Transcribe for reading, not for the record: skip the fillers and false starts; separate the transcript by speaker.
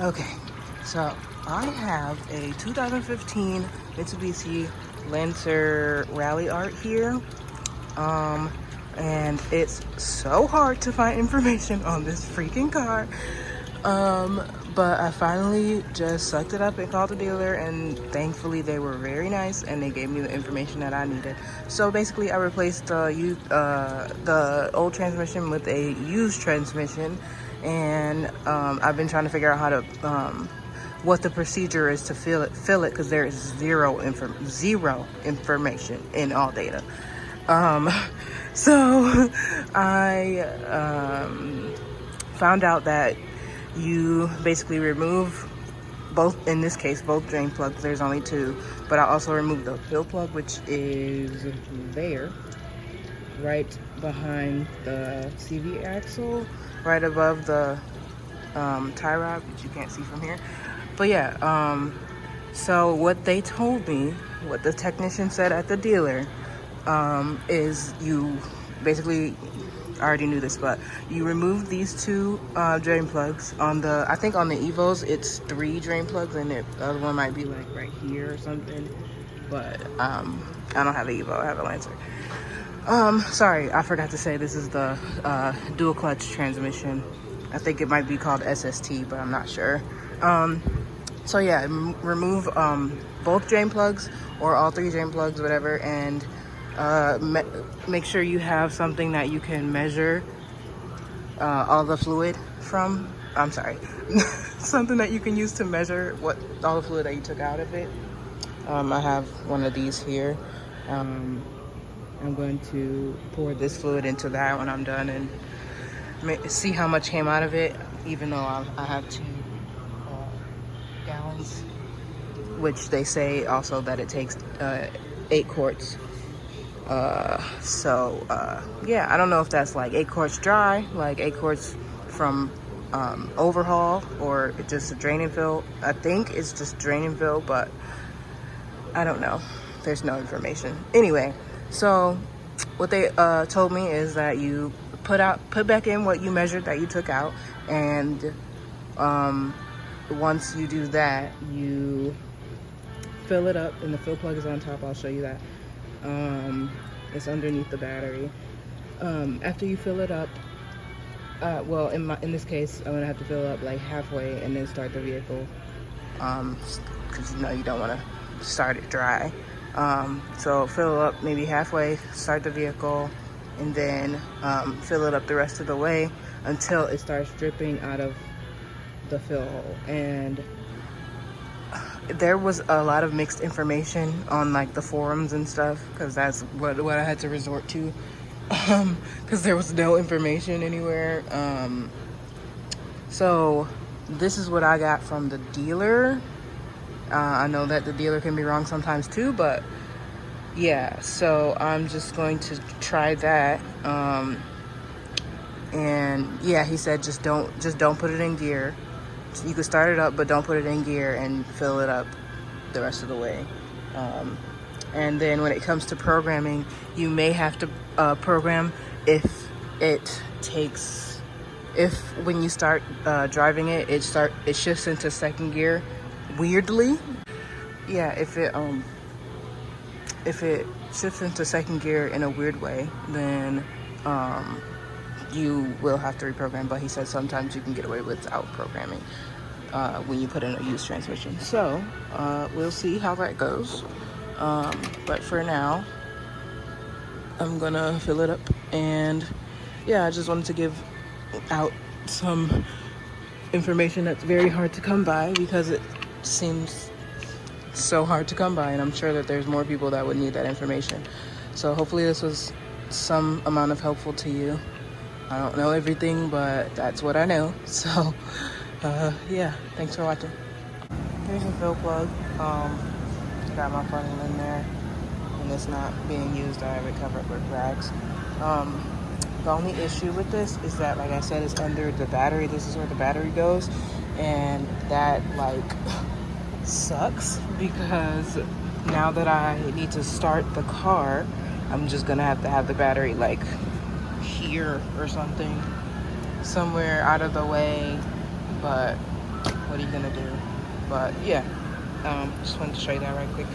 Speaker 1: Okay, so I have a 2015 Mitsubishi Lancer Rally Art here. Um, and it's so hard to find information on this freaking car. Um, but I finally just sucked it up and called the dealer, and thankfully they were very nice and they gave me the information that I needed. So basically I replaced the old transmission with a used transmission, and I've been trying to figure out how to what the procedure is to fill it because there is zero information in all data. Um, so I found out that you basically remove both, in this case, both drain plugs. There's only two, but I also removed the fill plug, which is there, right behind the CV axle, right above the tie rod, which you can't see from here. But yeah, so what they told me, what the technician said at the dealer, is you basically, I already knew this, but you remove these two drain plugs. On the, I think on the Evos, it's 3 drain plugs, and the other one might be like right here or something. But I don't have an Evo, I have a Lancer. Sorry, I forgot to say this is the dual clutch transmission. I think it might be called SST, but I'm not sure. So yeah, remove both drain plugs or all 3 drain plugs, whatever, and make sure you have something that you can measure all the fluid from. I'm sorry, something that you can use to measure what all the fluid that you took out of it. I have one of these here. I'm going to pour this fluid into that when I'm done and see how much came out of it, even though I have 2 gallons, which they say also that it takes 8 quarts. Yeah, I don't know if that's like 8 quarts dry, like 8 quarts from overhaul, or just a drain and fill. I think it's just drain and fill, but I don't know. There's no information. Anyway, so what they told me is that you put back in what you measured that you took out, and once you do that, you fill it up, and the fill plug is on top. I'll show you that. It's underneath the battery. After you fill it up, well, in this case, I'm gonna have to fill it up like halfway and then start the vehicle, because you don't want to start it dry. So fill it up maybe halfway, start the vehicle, and then fill it up the rest of the way until it starts dripping out of the fill hole. And there was a lot of mixed information on like the forums and stuff, because that's what I had to resort to, because there was no information anywhere. So this is what I got from the dealer. I know that the dealer can be wrong sometimes too, but yeah, so I'm just going to try that. And yeah, he said just don't put it in gear. You can start it up, but don't put it in gear, and fill it up the rest of the way. And then when it comes to programming, you may have to program if when you start driving it, it shifts into second gear weirdly. Yeah, if it shifts into second gear in a weird way, then you will have to reprogram. But he said sometimes you can get away without programming when you put in a used transmission. So we'll see how that goes. But for now, I'm gonna fill it up. And yeah, I just wanted to give out some information that's very hard to come by, because it seems so hard to come by, and I'm sure that there's more people that would need that information. So hopefully this was some amount of helpful to you. I don't know everything, but that's what I know. So yeah, thanks for watching. Here's a fill plug. Got my funnel in there, and it's not being used. I have it covered with rags. The only issue with this is that, like I said, it's under the battery. This is where the battery goes, and that like sucks, because now that I need to start the car, I'm just gonna have to have the battery like here or something, somewhere out of the way. But what are you gonna do? But yeah, just wanted to show you that right quick.